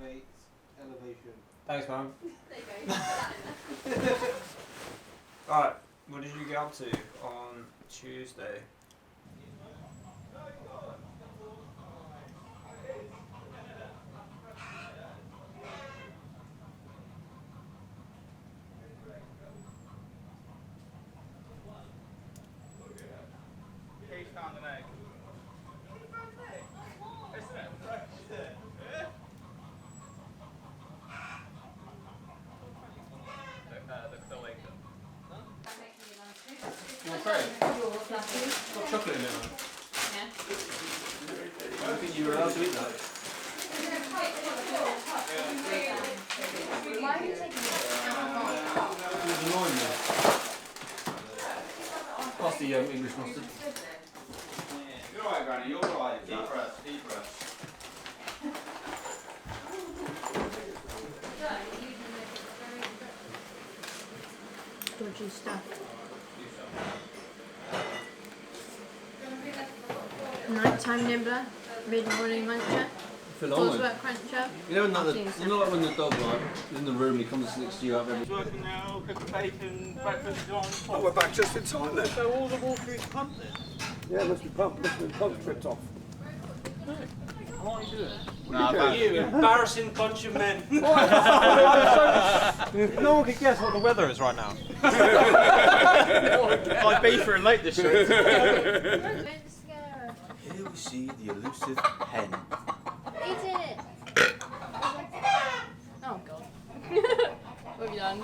activate elevation. Thanks, man. There you go. Put that in there. Right, what did you get up to on Tuesday? He's found an egg. Your cream? Got chocolate in it, man. Yeah. I don't think you were allowed to eat that. Why are you taking It was annoying me. Plus the English mustard. You're alright, Granny, you're alright. Deep breath, deep breath. Dodgy stuff. Nighttime nibbler, mid-morning muncher, work cruncher. You know, like when the dog is in the room, he comes next to you, have everything. Working now, cooking bacon, breakfast is on. Oh, we're back just in time then. So all the water is pumped then? Yeah, must be pumped. Must have been pump tripped off. What are you doing? Nah, You embarrassing bunch of men. No one can guess what the weather is right now. I'd be for a late this week. Don't scare her. Here we see the elusive hen. Eat it! Oh god. What have you done?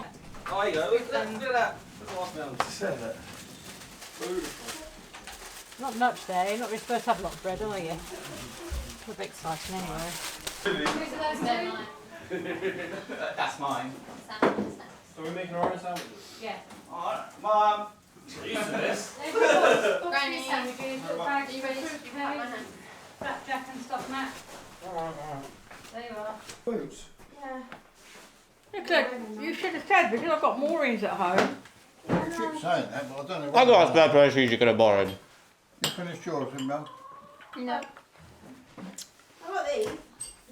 Oh, there you go. Look at that. Not much there. You're not really supposed to have a lot of bread, are you? It's a bit exciting anyway. Who's those two? That's mine. So we're making our own sandwiches? Yeah. Alright, Mum. Used to this. Granny, Sandwiches, are bags, you ready to fruit, cut my hand? blackjack and stuff, Matt. There you are. Boots. Yeah. Nicola, you should have said because I've got moorings at home. You keep saying that, but I don't know. I got blood pressure you could have borrowed. You finished yours, Mel? No. I got these.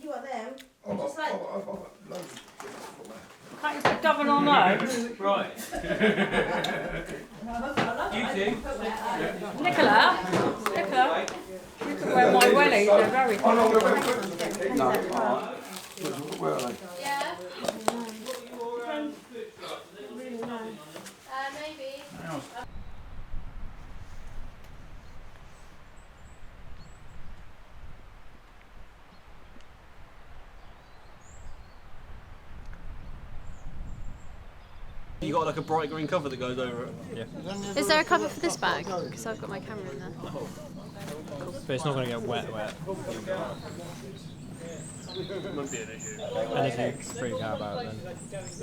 You got them. I've Just like- got loads of different ones. Can't you put double on those? Right. You two. Nicola, you can wear my wellies, they're very Oh no, good. no, where are they? Yeah. Really nice. Maybe. You got like a bright green cover that goes over it. Yeah. Is there a cover for this bag? Because I've got my camera in there. But it's not going to get wet. Wouldn't be an issue. Anything to freak out about then. Don't know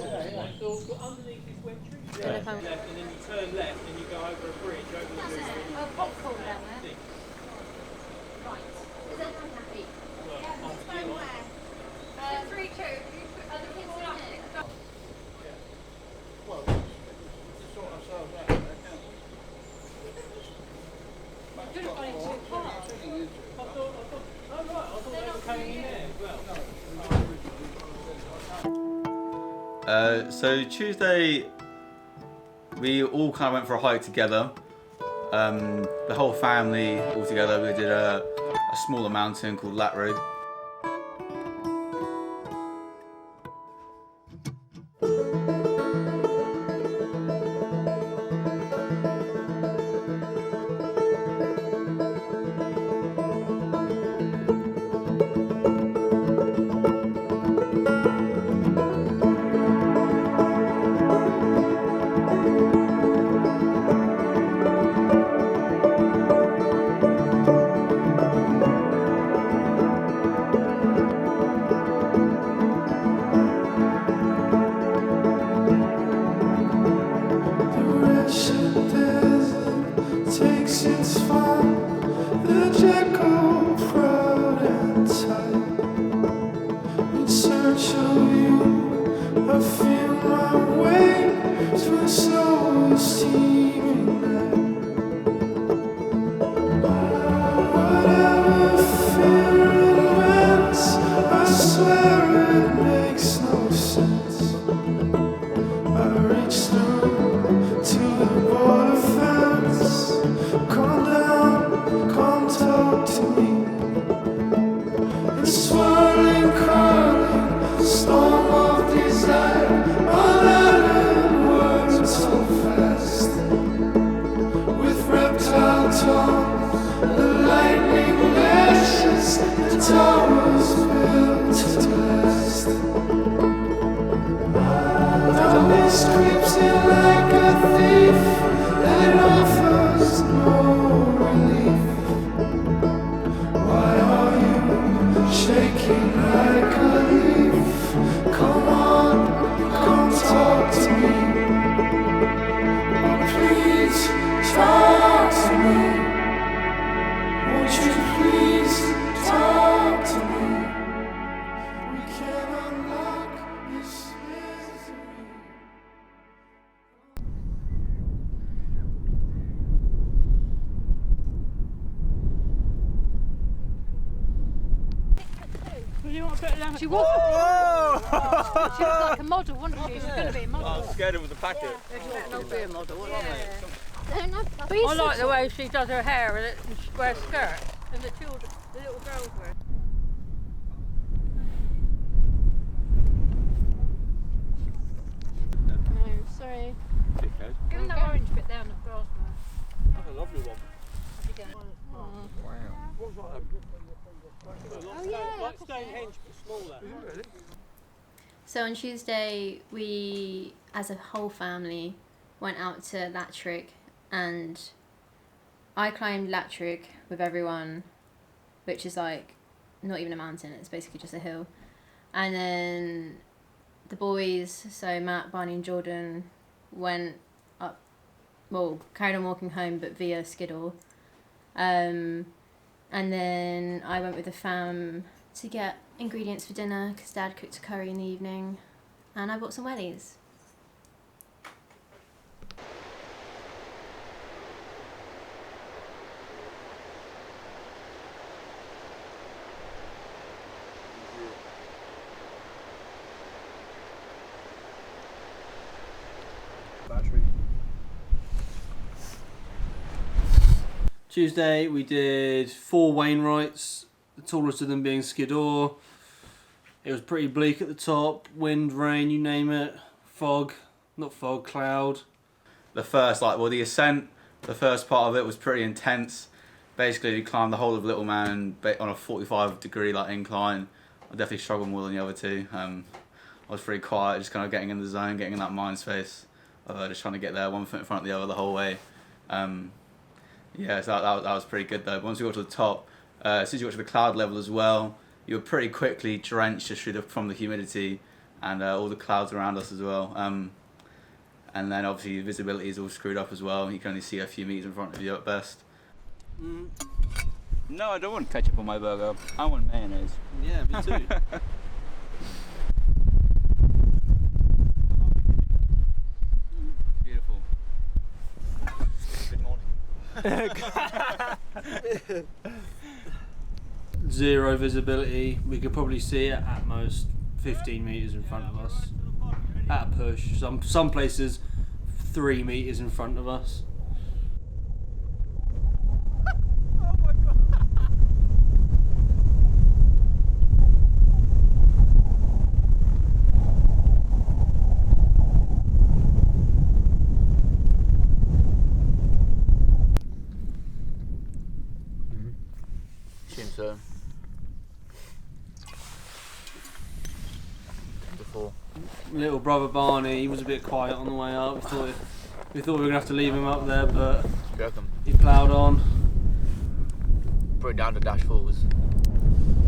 if I'm... And then you turn left and you go over a bridge over the bridge. Oh, popcorn down there. Right. Is everyone happy? Going where? 3, 2. Are the kids in it? Well, to sort ourselves out, So Tuesday, we all kind of went for a hike together. The whole family all together. We did a smaller mountain called Lat Road. Whatever fear it wins, I swear it She was. She was like a model, wasn't she? She was going to be a model. I was scared of the packet. She better not be a model, wasn't she? Don't have I like the way she does her hair and wears skirt, and the little girls wear. No, sorry. Give them that orange bit there on the grass, man. That's a lovely one. Oh yeah. Like Stonehenge, but smaller. So on Tuesday, we, as a whole family, went out to Latrick, and I climbed Latrick with everyone, which is like not even a mountain, it's basically just a hill. And then the boys, so Matt, Barney and Jordan, went up, well, carried on walking home, but via Skiddaw. And then I went with the fam to get ingredients for dinner because Dad cooked a curry in the evening, and I bought some wellies. Battery. Tuesday we did 4 Wainwrights, the tallest of them being Skiddaw. It was pretty bleak at the top, wind, rain, you name it, fog, not fog, cloud. The first, the ascent, the first part of it was pretty intense. Basically, we climbed the whole of Little Man on a 45-degree incline. I definitely struggled more than the other two. I was pretty quiet, just kind of getting in the zone, getting in that mind space. Just trying to get there, one foot in front of the other the whole way. Yeah, so that was pretty good though. But once we got to the top, as soon as you got to the cloud level as well, you were pretty quickly drenched just from the humidity and all the clouds around us as well. And then obviously visibility is all screwed up as well. You can only see a few meters in front of you at best. No, I don't want ketchup on my burger. I want mayonnaise. Yeah, me too. Beautiful. Good morning. Zero visibility. We could probably see it at most 15 meters in front of us. At a push. Some places 3 meters in front of us. Seems so. Little brother Barney, he was a bit quiet on the way up. We thought we were going to have to leave him up there, but he ploughed on. Put it down to dash forwards.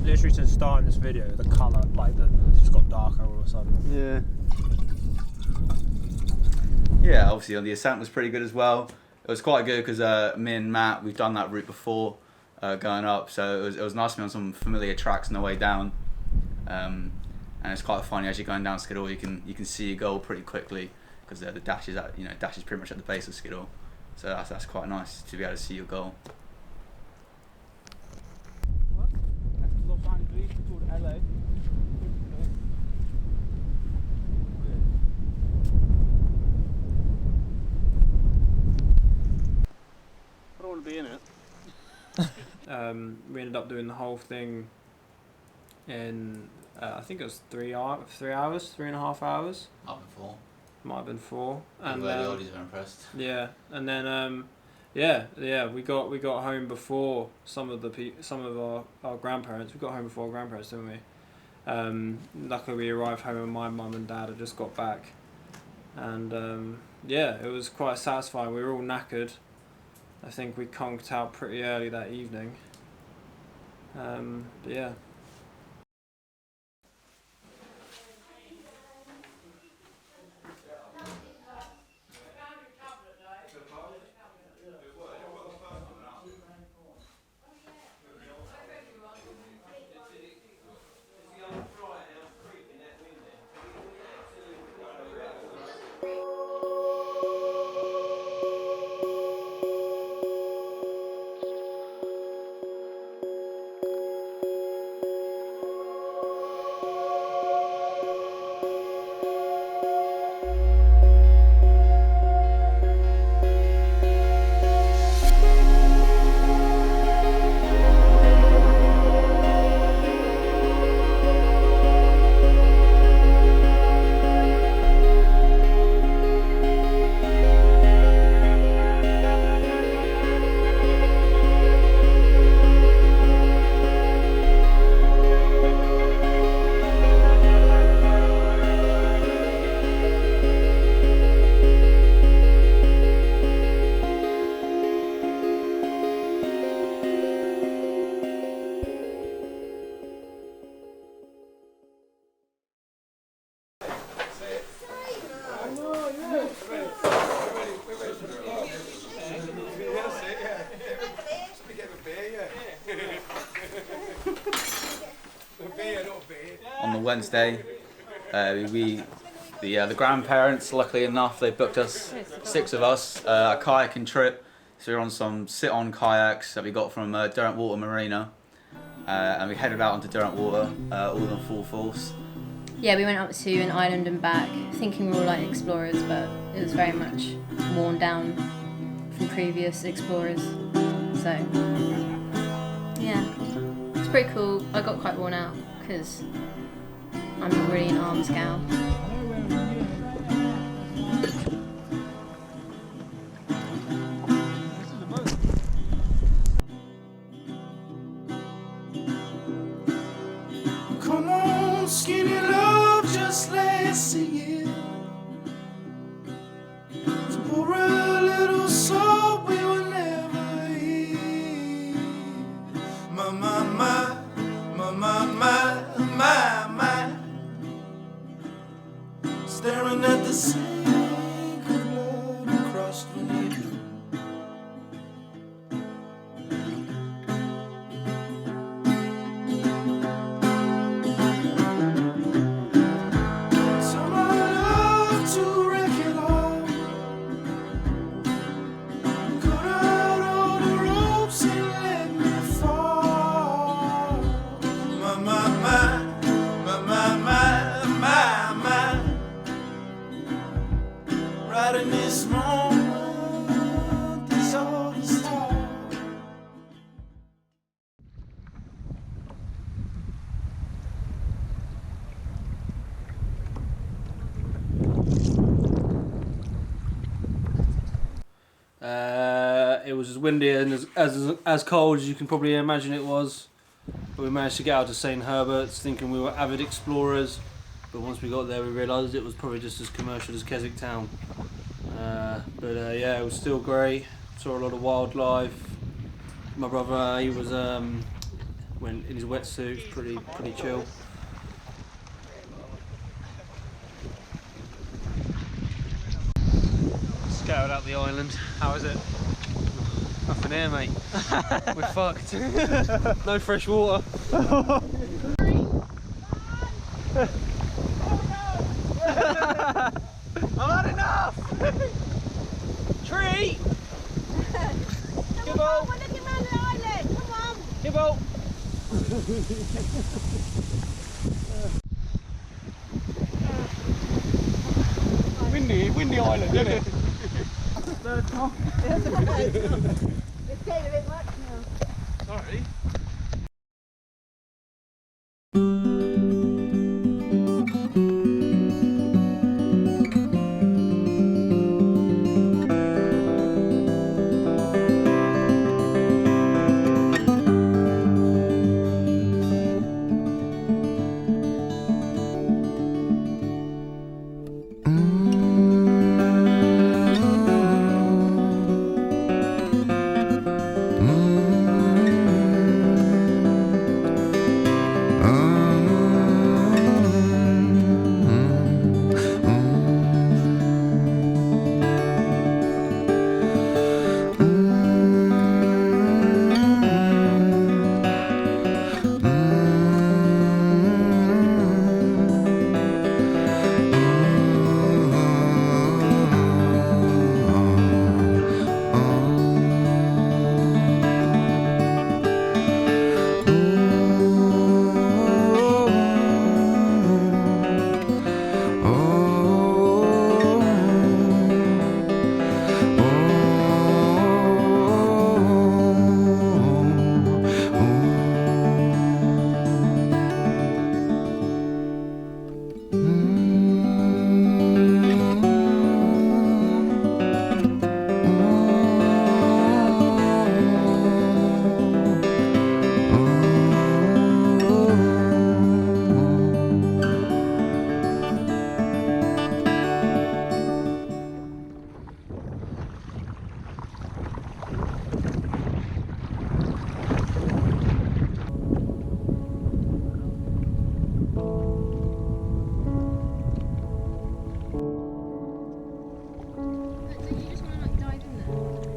Literally since starting this video, the colour, it's just got darker all of a sudden. Yeah, obviously the ascent was pretty good as well. It was quite good because me and Matt, we've done that route before going up, so it was nice to be on some familiar tracks on the way down. And it's quite funny as you're going down Skiddaw, you can see your goal pretty quickly because the dash is dash is pretty much at the base of Skiddaw, so that's quite nice to be able to see your goal. Los Angeles to LA. I don't want to be in it. We ended up doing the whole thing in I think it was 3.5 hours. Up and 4. Might have been 4. And the oldies were impressed. Yeah, and then we got home before some of our grandparents. We got home before our grandparents, didn't we? Luckily we arrived home and my mum and dad had just got back, and it was quite satisfying. We were all knackered. I think we conked out pretty early that evening. But yeah. the Wednesday. The grandparents, luckily enough, they booked us 6 of us a kayaking trip. So we were on some sit-on kayaks that we got from Derwent Water Marina, and we headed out onto Derwent Water, all in full force. Yeah, we went up to an island and back, thinking we were like explorers, but it was very much worn down from previous explorers. So yeah, it's pretty cool. I got quite worn out because I'm not really an arms gal. Come on, skinny love, just let's sing it. To pour a little salt we will never eat. My, my, my, my, my, my, my, my. Staring at the sink of blood across the knee. It was as windy and as cold as you can probably imagine it was. But we managed to get out to St. Herbert's thinking we were avid explorers. But once we got there we realised it was probably just as commercial as Keswick Town. Yeah, it was still great. Saw a lot of wildlife. My brother, he was went in his wetsuit, pretty chill. Scouted out the island. How is it? Nothing here, mate. We're fucked. No fresh water. I've had enough! Tree! Gibble! We're looking around the island, come on! Gibble! Windy island, isn't it? It's getting a bit much now. Sorry.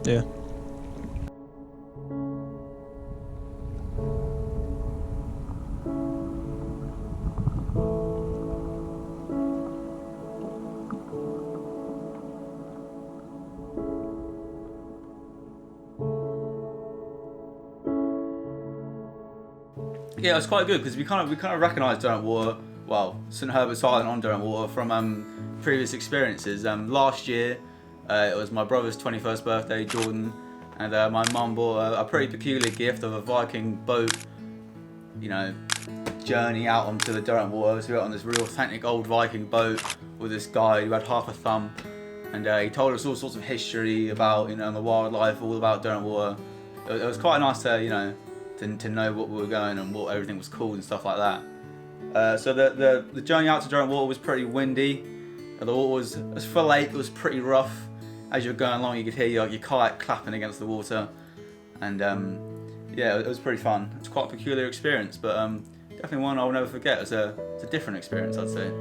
Yeah. Yeah, it was quite good because we kind of recognised Derwentwater, well, St Herbert's Island on Derwentwater from previous experiences. Last year, it was my brother's 21st birthday, Jordan, and my mum bought a pretty peculiar gift of a Viking boat, you know, journey out onto the Derwentwater. So we went on this real authentic old Viking boat with this guy who had half a thumb, and he told us all sorts of history about, you know, the wildlife, all about Derwentwater. It was quite nice to, you know, to know what we were going and what everything was called and stuff like that. So the journey out to Derwentwater was pretty windy. The water was for a lake. It was pretty rough. As you were going along, you could hear your kayak clapping against the water, and yeah, it was pretty fun. It's quite a peculiar experience, but definitely one I'll never forget. It's a different experience, I'd say.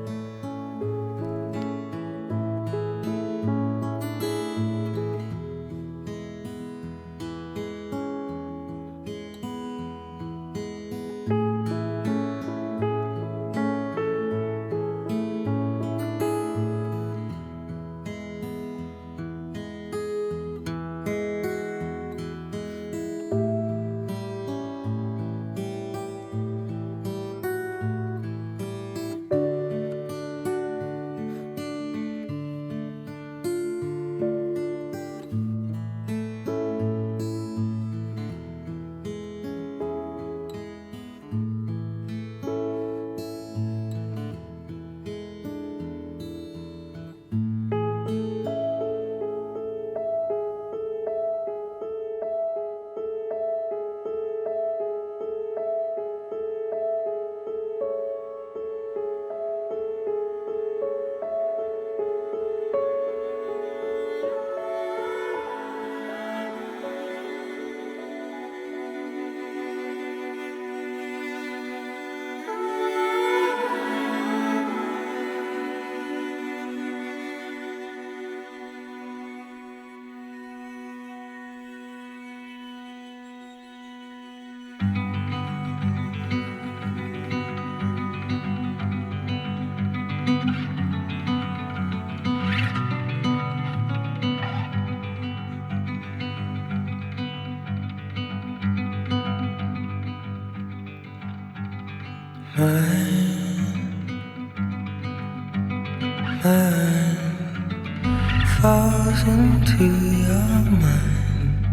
Falls into your mind.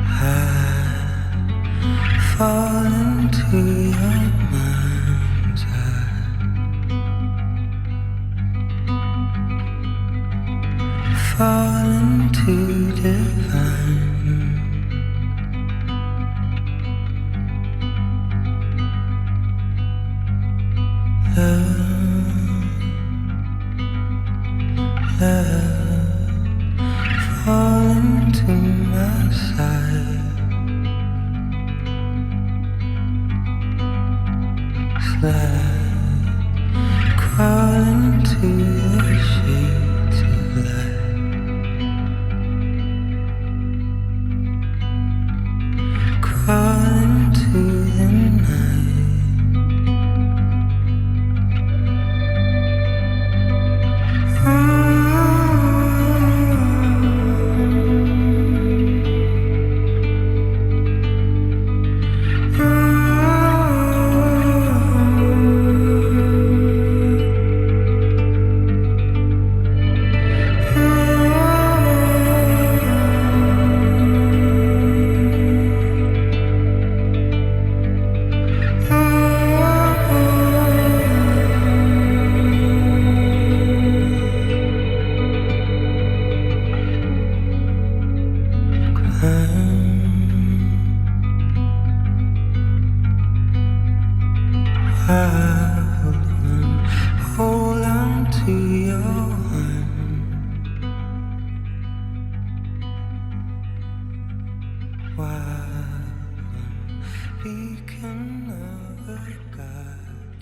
I fall into your mind's eye. Fall into divine. Fall into my side. Slide, crawl into the shades of light. Crawl into the night. Hold on to your hand. Wild beacon of a God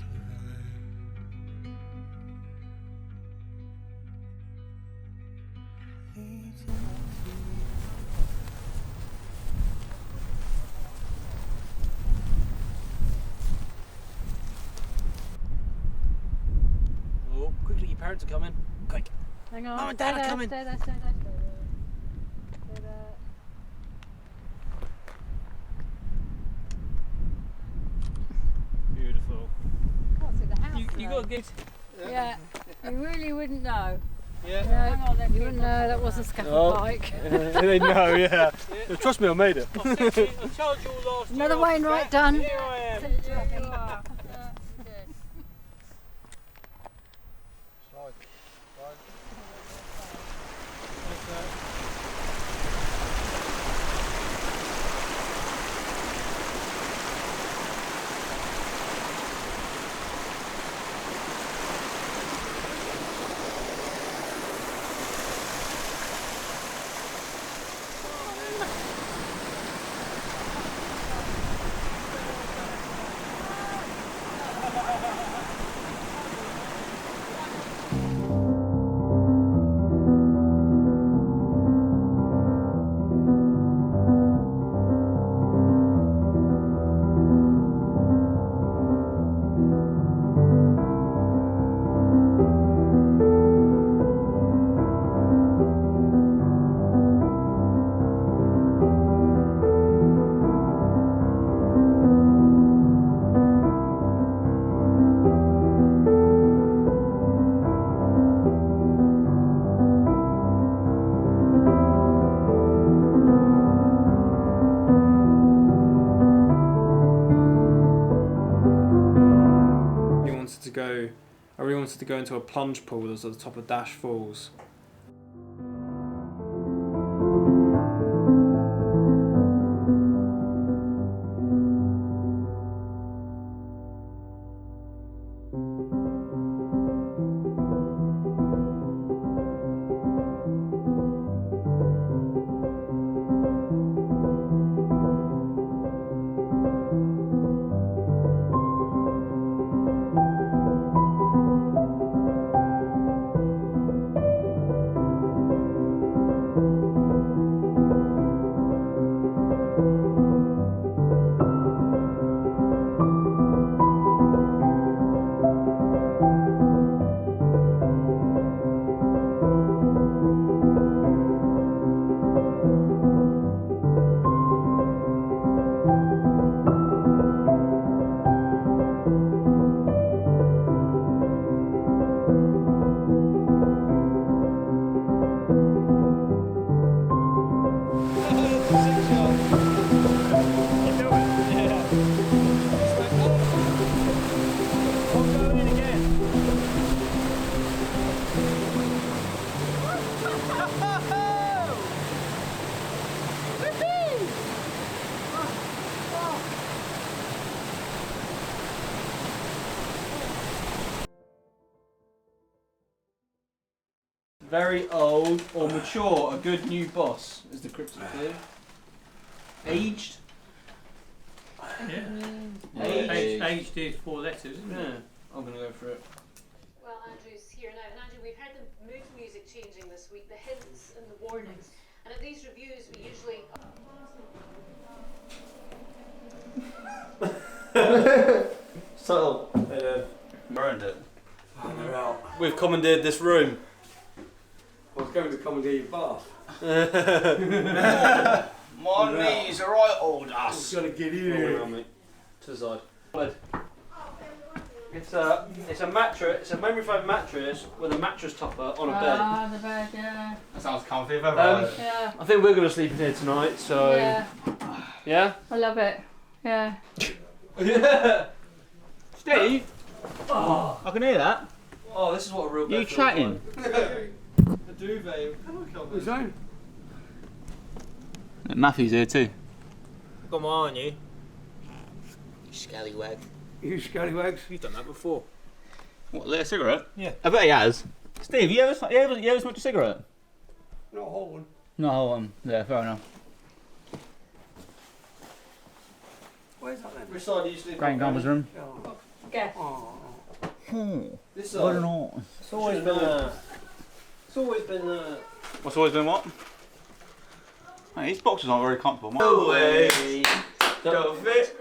divine. Leads into Oh, quickly, your parents are coming. Quick. Hang on. Mum and Dad are coming. Stay there. You got to get. Yeah, you really wouldn't know. Yeah. No, you wouldn't know that was a scaffold pike. They know, yeah. Trust me, I made it. I'll charge you all last. Another Wainwright done. Here I am. I really wanted to go into a plunge pool that was at the top of Dash Falls. Very old or mature, a good new boss is the cryptic clue. Aged? Yeah. Aged is 4 letters, isn't it? Yeah, I'm going to go for it. Well, Andrew's here now, and Andrew, we've heard the mood music changing this week, the hints and the warnings, and at these reviews we usually... Subtle. Burned it. Oh, they're out. We've commandeered this room. I was going to commandeer your bath. My knees are right, old I've ass. got to get in All here. around me. To the side. It's a mattress. It's a memory foam mattress with a mattress topper on a bed. Ah, the bed, yeah. That sounds comfy if ever heard. Yeah. I think we're gonna sleep in here tonight. So Yeah. yeah. I love it. Yeah. Yeah. Steve? Oh. I can hear that. Oh, this is what a real bed You feels chatting? like. The duvet. Who's that? Matthew's here too. Come on, you. Scallywag. You scallywags? You've done that before. What, lit a cigarette? Yeah. I bet he has. Steve, you ever smoked a cigarette? Not a whole one. No, yeah, fair enough. Where's that then? Which side do you sleep Grant on? Gamber's room. Oh. Guess. Oh. This I side. don't know. It's always been It's always been What's always been what? Hey, these boxes aren't very comfortable. No way. Don't fit.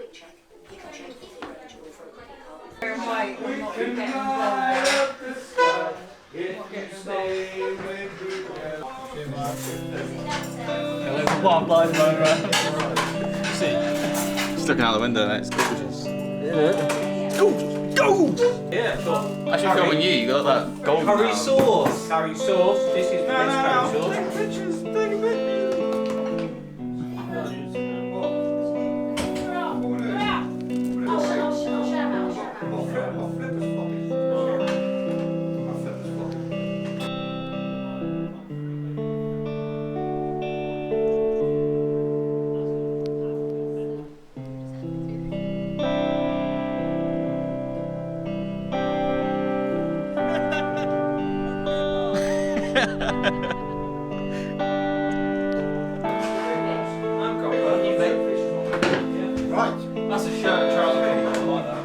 See, it's looking out the window, mate. It's gorgeous. Yeah. Go! Go! Yeah, got Actually, filming you. You got that gold. curry now. sauce. Curry sauce. This is No, curry no, sauce. take pictures, take a picture. Right. That's a shirt, Charles. I like that.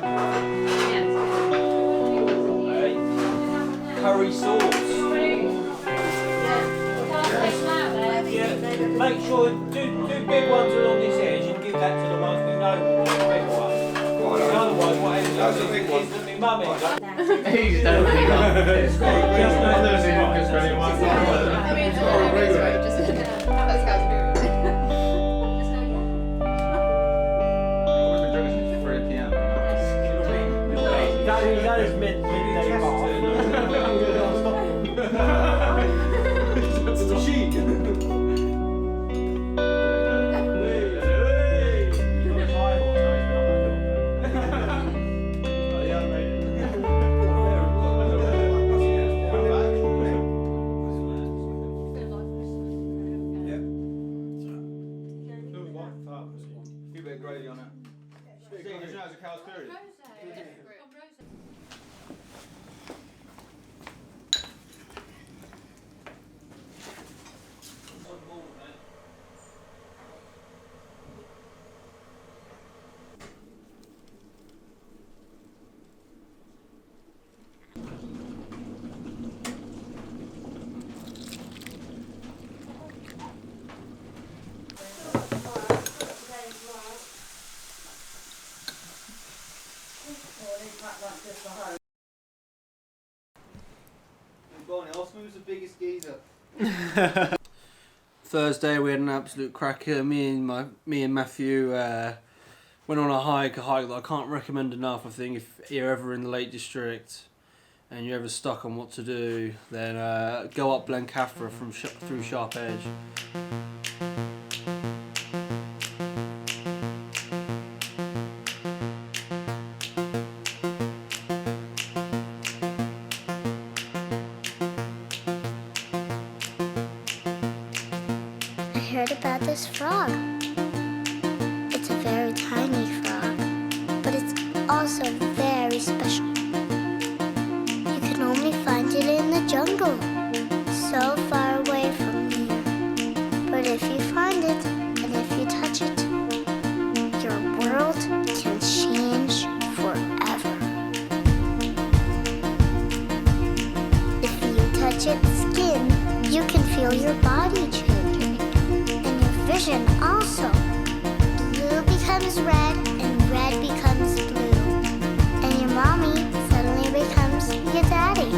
Curry sauce. Yeah. Make sure do big ones along this edge and give that to the ones we know are big ones. Otherwise, what ends up is that my mum ends up. He's definitely got this. That is midday bar. It's a cheek. A bit of gravy on it. Seeing as now it's a cow's period. Barney, who's the biggest geezer? Thursday we had an absolute cracker. Me and Matthew went on a hike that I can't recommend enough. I think if you're ever in the Lake District and you're ever stuck on what to do, then go up Blencathra through Sharp Edge. I heard about this frog. It's a very tiny frog, but it's also very special. You can only find it in the jungle, so far away from here. But if you find it, and if you touch it, your world can change forever. If you touch its skin, you can feel your body change. Vision also. Blue becomes red and red becomes blue. And your mommy suddenly becomes your daddy.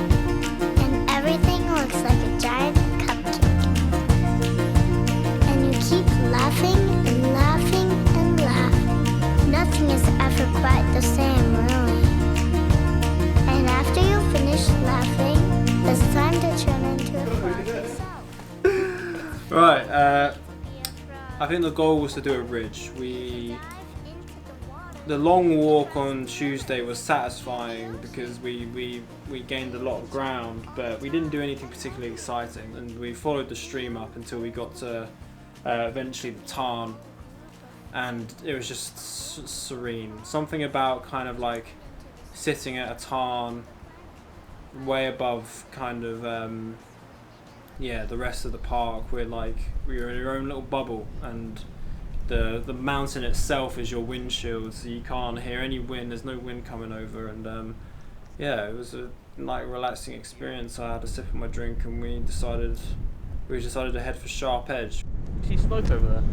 And everything looks like a giant cupcake. And you keep laughing and laughing and laughing. Nothing is ever quite the same, really. And after you finish laughing, it's time to turn into a frog yourself. Right, I think the goal was to do a ridge. The long walk on Tuesday was satisfying because we gained a lot of ground, but we didn't do anything particularly exciting, and we followed the stream up until we got to eventually the tarn, and it was just serene. Something about kind of like sitting at a tarn way above kind of the rest of the park, where like you're in your own little bubble, and the mountain itself is your windshield, so you can't hear any wind. There's no wind coming over, and it was a relaxing experience. I had a sip of my drink, and we decided to head for Sharp Edge. See smoke over there?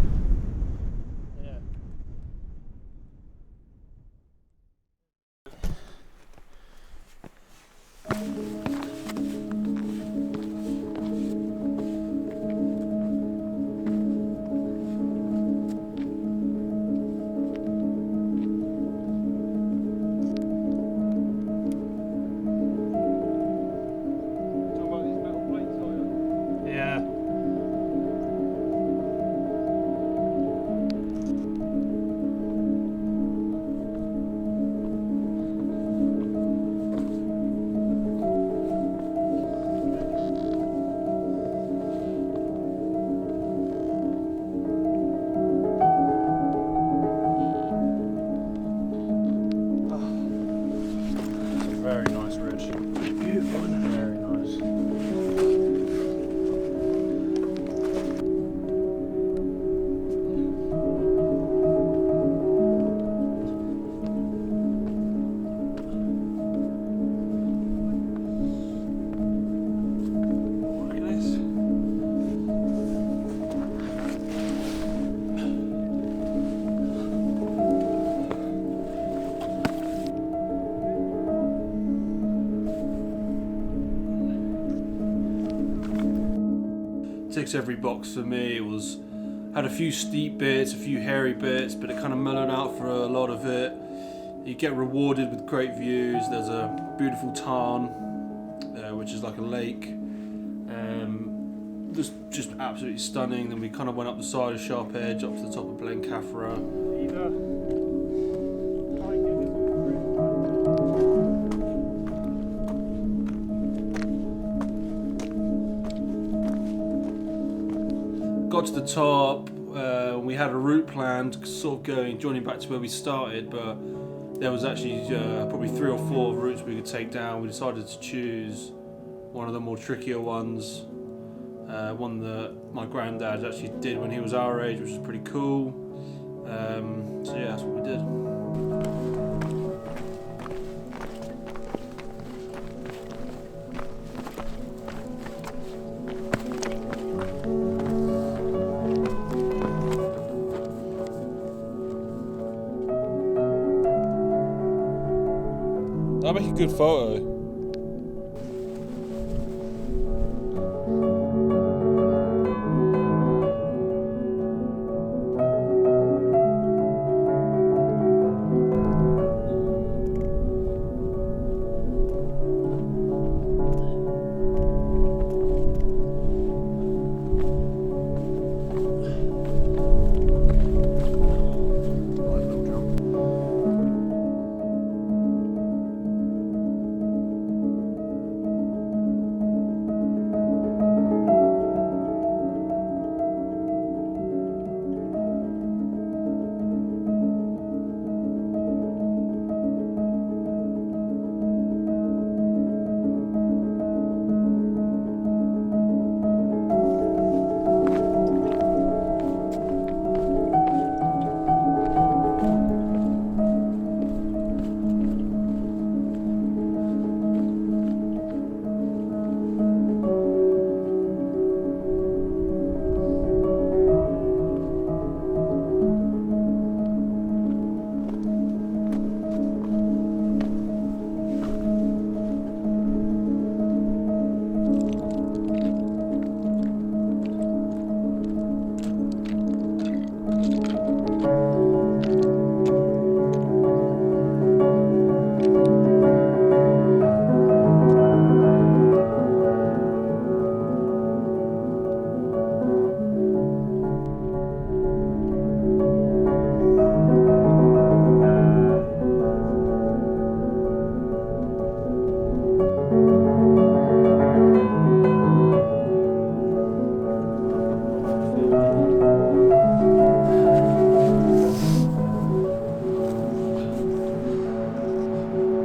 garage. Beautiful, isn't it? Very nice. Look at this. Ticks every box for me. It was had a few steep bits, a few hairy bits, but it kind of mellowed out for a lot of it. You get rewarded with great views. There's a beautiful tarn, which is like a lake. Just absolutely stunning. Then we kind of went up the side of Sharp Edge, up to the top of Blencathra. Got to the top, we had a route planned, sort of joining back to where we started, but there was actually probably 3 or 4 routes we could take down. We decided to choose one of the more trickier ones, one that my granddad actually did when he was our age, which was pretty cool. So yeah, that's what we did. That'll make a good photo.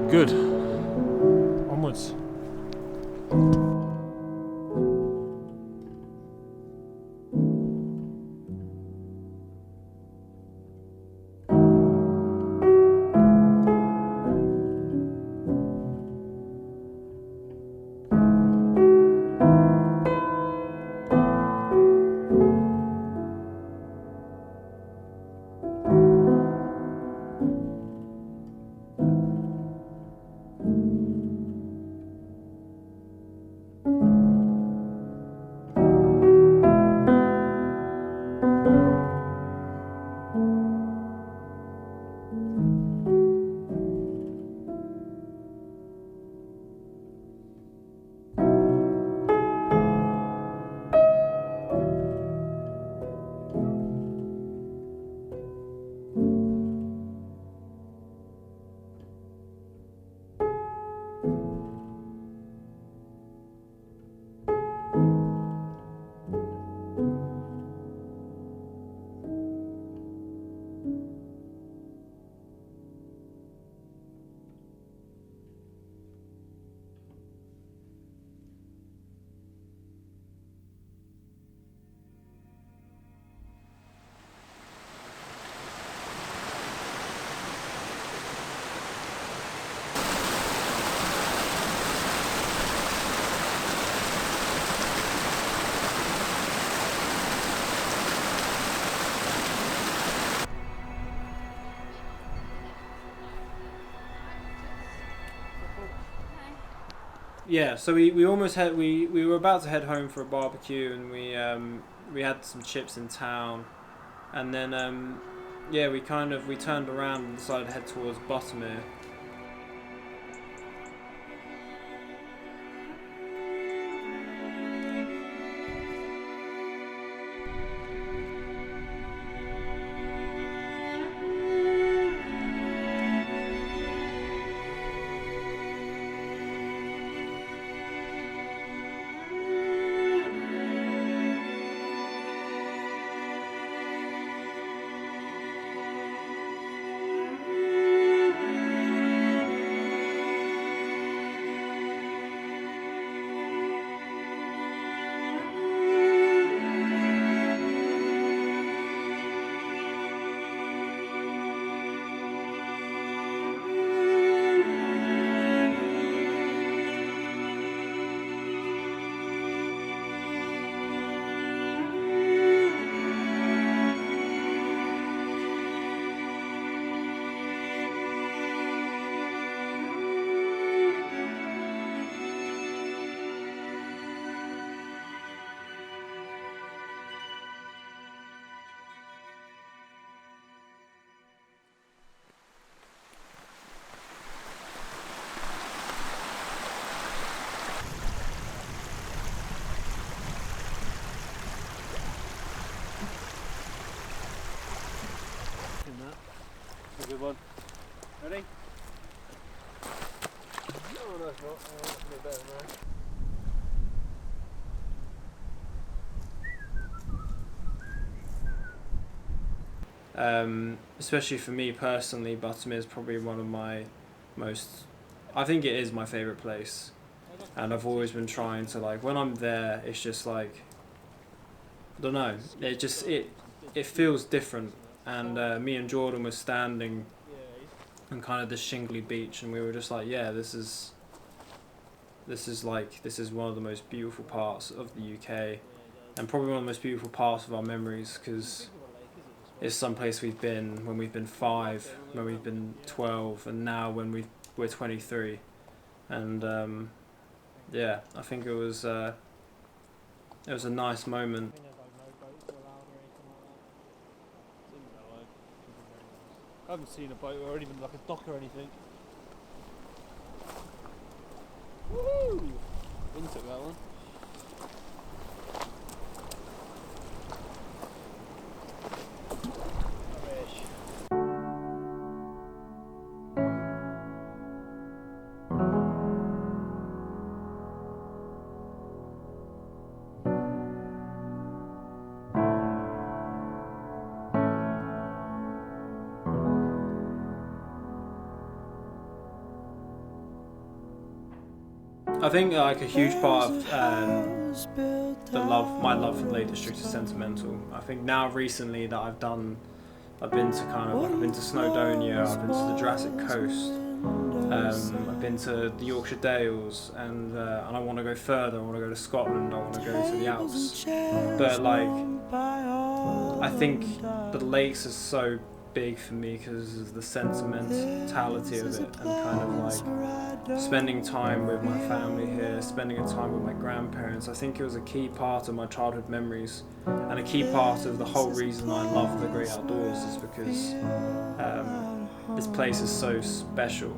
Good. Onwards. yeah, so we almost had we were about to head home for a barbecue, and we had some chips in town, and then yeah, we turned around and decided to head towards Vetiver. A good one. Ready? Oh, no, it's not. Oh, that's a bit better now. Especially for me personally, Vetiver is probably one of my most. I think it is my favourite place, and I've always been trying to, like, when I'm there, it's just like, I don't know. It feels different. And me and Jordan were standing on kind of this shingly beach, and we were just like, yeah, this is one of the most beautiful parts of the UK, and probably one of the most beautiful parts of our memories, because it's some place we've been when we've been 5, when we've been 12, and now when we're 23, and yeah, I think it was a nice moment. I haven't seen a boat or even like a dock or anything. Woo! Wind took that one. I think like a huge part of my love for the Lake District is sentimental. I think now recently that I've been to Snowdonia, I've been to the Jurassic Coast, I've been to the Yorkshire Dales, and I want to go further. I want to go to Scotland. I want to go to the Alps. But like, I think the lakes are so big for me because of the sentimentality of it, and kind of like spending time with my family here, spending time with my grandparents. I think it was a key part of my childhood memories, and a key part of the whole reason I love the great outdoors is because this place is so special.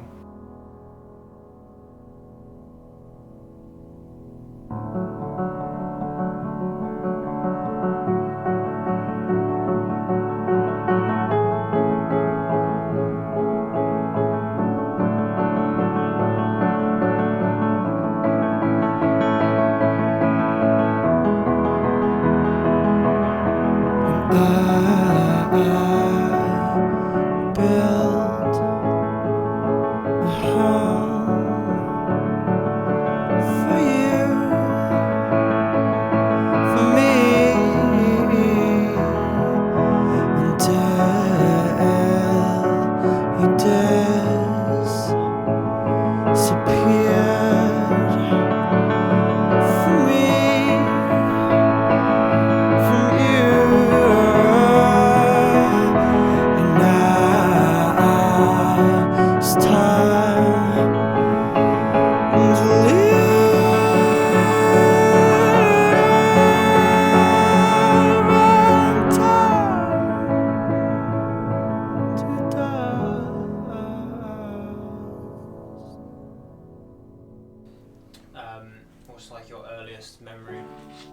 It's time what's like your earliest memory?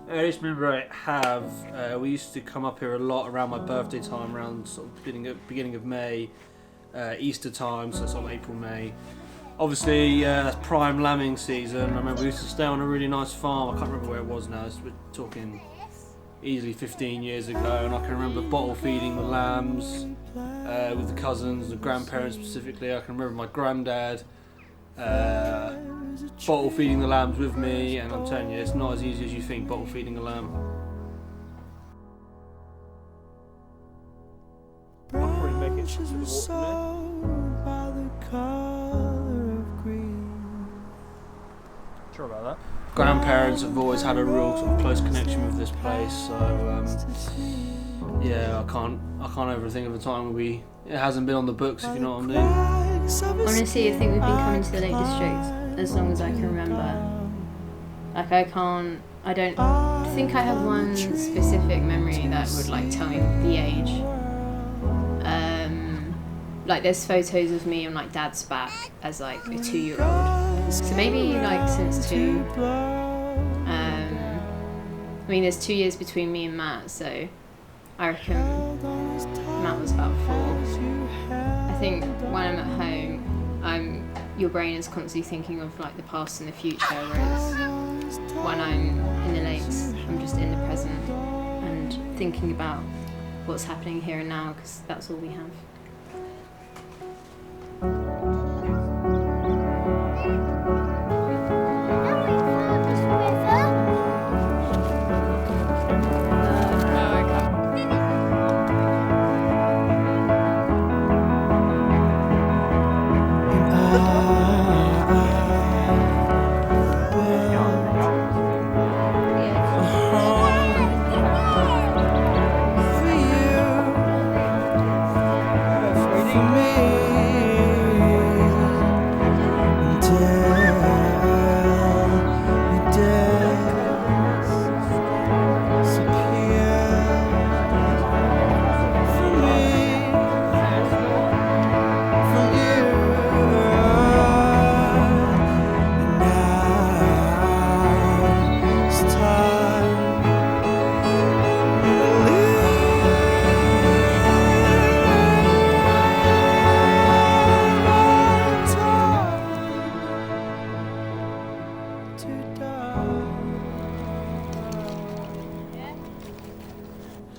Earliest memory I have, we used to come up here a lot around my birthday time, around sort of beginning of May, Easter time, so sort of April, May. Obviously, that's prime lambing season. I remember we used to stay on a really nice farm. I can't remember where it was now. We're talking easily 15 years ago, and I can remember bottle feeding the lambs with the cousins, the grandparents specifically. I can remember my granddad bottle feeding the lambs with me, and I'm telling you, it's not as easy as you think, bottle feeding a lamb. I'll probably make it to the Sure about that. Grandparents have always had a real sort of close connection with this place, so yeah, I can't ever think of a time where it hasn't been on the books, if you know what I mean. Honestly, I think we've been coming to the Lake District as long as I can remember. Like I don't think I have one specific memory that would like tell me the age. Like there's photos of me on like Dad's back as like a 2-year-old. So maybe like since 2. I mean there's 2 years between me and Matt, so I reckon Matt was about 4. I think when I'm at home, your brain is constantly thinking of like the past and the future, whereas when I'm in the lakes, I'm just in the present and thinking about what's happening here and now, because that's all we have.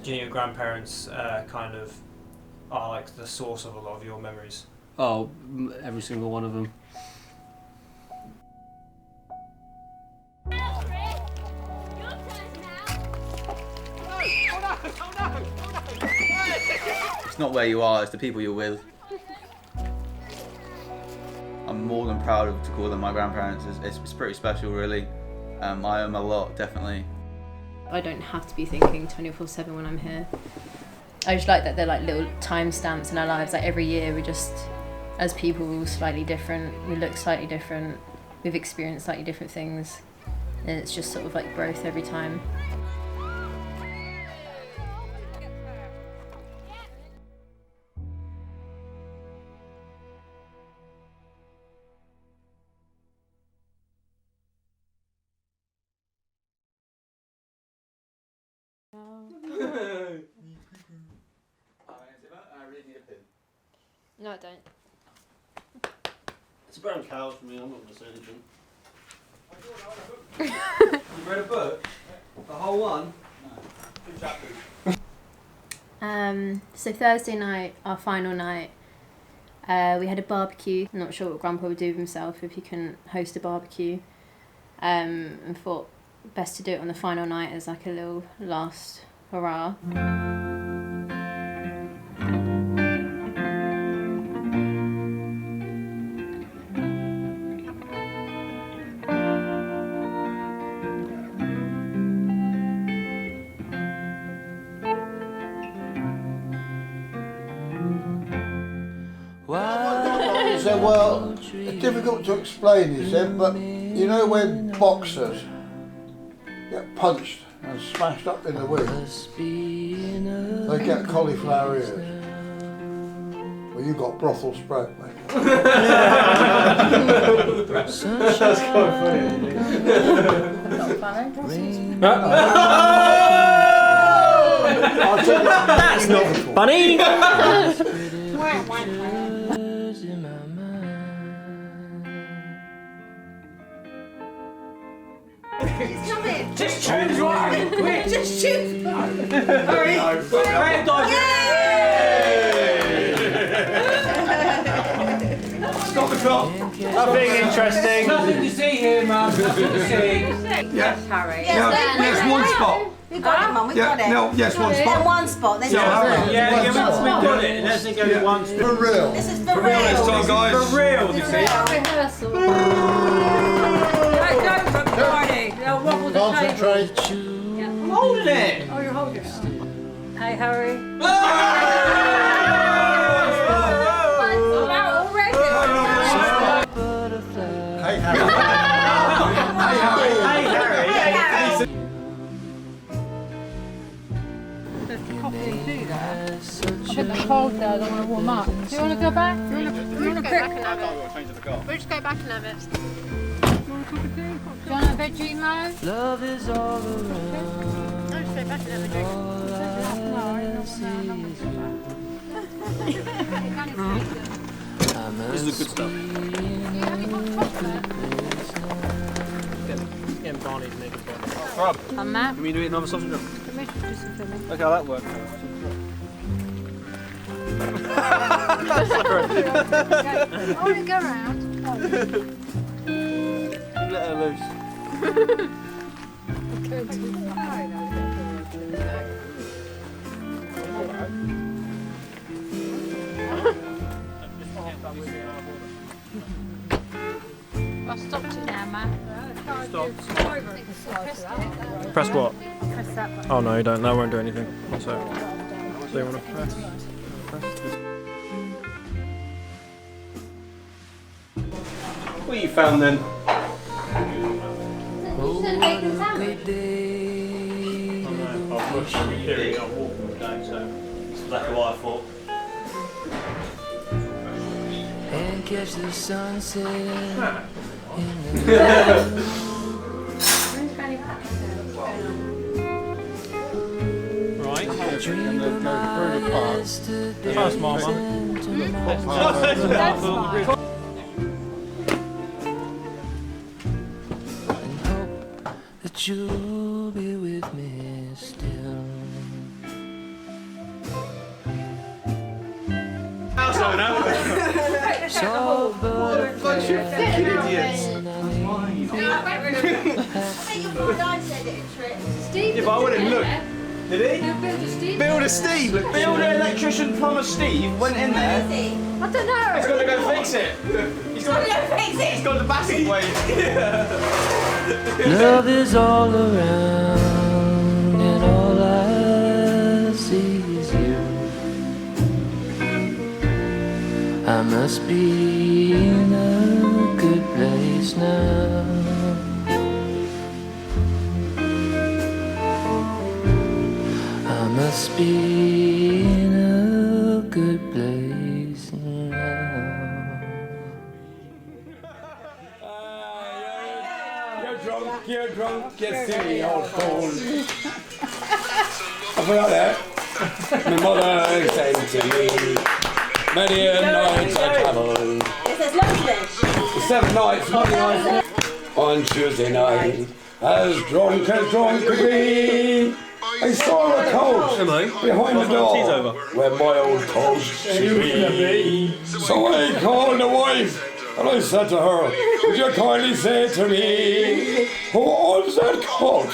Do you think your grandparents kind of are like the source of a lot of your memories? Oh, every single one of them. It's not where you are, it's the people you're with. I'm more than proud to call them my grandparents. It's pretty special, really. I owe them a lot, definitely. I don't have to be thinking 24/7 when I'm here. I just like that they're like little timestamps in our lives. Like every year we just, as people, we're all slightly different. We look slightly different. We've experienced slightly different things. And it's just sort of like growth every time. No, I don't. It's a brown cow for me, I'm not going to say anything. You read a book? The whole one? No. 2 chapters. So Thursday night, our final night, we had a barbecue. I'm not sure what Grandpa would do with himself if he couldn't host a barbecue. And thought best to do it on the final night as like a little last hurrah. Well, it's difficult to explain, he said, but you know when boxers get punched and smashed up in the wings, they get cauliflower ears. Well, you got brothel spread, mate. That's quite funny. Mummy. That's not funny. He's coming. Just choose one. Quick. Just choose one. Hurry. Stop the clock. Nothing interesting. Nothing to see here, Mum. Nothing to see. Yes, Harry. Yes, one spot. We got it, Mum. We got it. No, yes, one Then spot. one spot. Then Yeah, we got it. Let's go with one spot. For real. This is for Real this time, guys. For real, you see. Rehearsal. Hey, don't from Barney. They'll wobble the table. Concentrate. I'm holding it. Oh, you're holding it. Hey, Harry. Hey, Harry. Coffee and tea there. I think the cold there, I don't want to warm up. Do you want to go back? Do you want to pick? We'll just go back and have it. Do you want a veggie, Mo? Love is all around. I'll just go back and have a drink. This is the good stuff. Getting Barney to make a bit. Rob, And Matt? can we do another sausage roll? Can we do some filming? Look how that worked. I want to go around. Let her loose. I've stopped it now, Matt. Stop. Press Press what? that button. Oh no, you don't. That won't do anything. One sec. So you want to press? What you found then? I've watched the period I've walked all day, so it's exactly what I thought. And catch the sunset in Right. Pass, Mama. That's fine. that you'll be with me still. House owner. So Bunch of fucking idiots. Steve. Yeah, but I wouldn't look. Did he? Builder Steve. Builder, electrician, plumber Steve went in there. I don't know. He's got to go fix it. He's got the basic way. love is all around, and all I see is you. I must be in a good place now. I must be in a good place now. You're drunk, you silly old fool. I forgot that. My mother said to me, many a night I travelled. This is lovely. 7 nights, Monday night, on Tuesday night, as drunk could be. I saw a coach behind the door where my old coach should be. So I called the wife and I said to her, would you kindly say to me, who owns that coach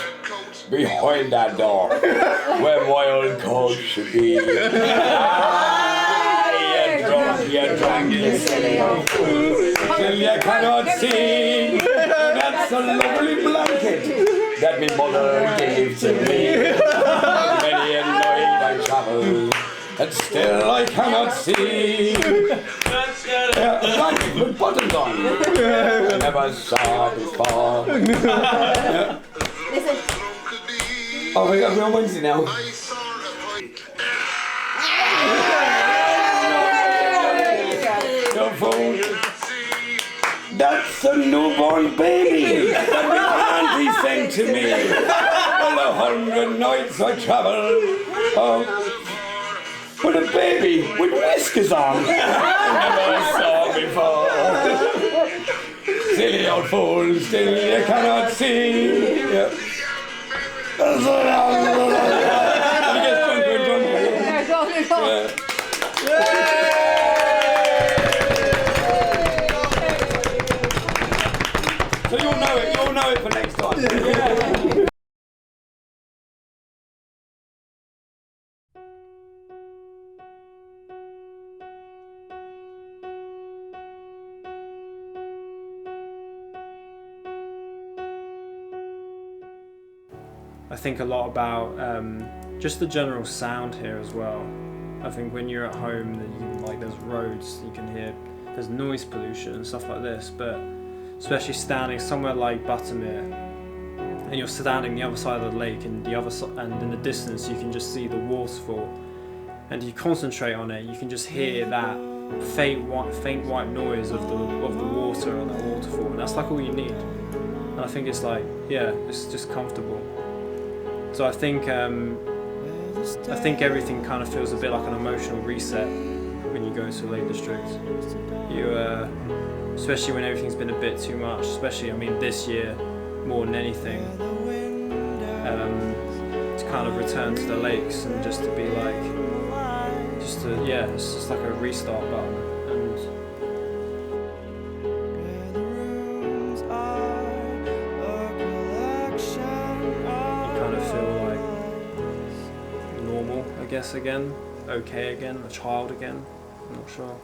behind that door where my old coach should be? You're drunk, you silly old fool. Still you cannot see, that's a lovely blanket that my mother gave to me. Many a night I travel, and still I cannot see. A blanket with buttons on, I never saw before. Listen. Oh, we're on Wednesday now. No fool. That's a newborn baby that my auntie sent to me. Well, 100 nights I travelled with a baby with whiskers on. Never saw before. Silly old fool, still you cannot see. Yeah. So you'll know it for next time. Yeah. I think a lot about just the general sound here as well. I think when you're at home, there's roads, you can hear, there's noise pollution and stuff like this, but especially standing somewhere like Buttermere, and you're standing the other side of the lake, and and in the distance you can just see the waterfall, and you concentrate on it, you can just hear that faint white noise of the water on that waterfall, and that's like all you need. And I think it's like, yeah, it's just comfortable. So I think everything kind of feels a bit like an emotional reset when you go to Lake District. You, especially when everything's been a bit too much, especially, I mean, this year more than anything, to kind of return to the lakes and just to be like, it's just like a restart button. And you kind of feel like normal, I guess, again, okay again, a child again, I'm not sure.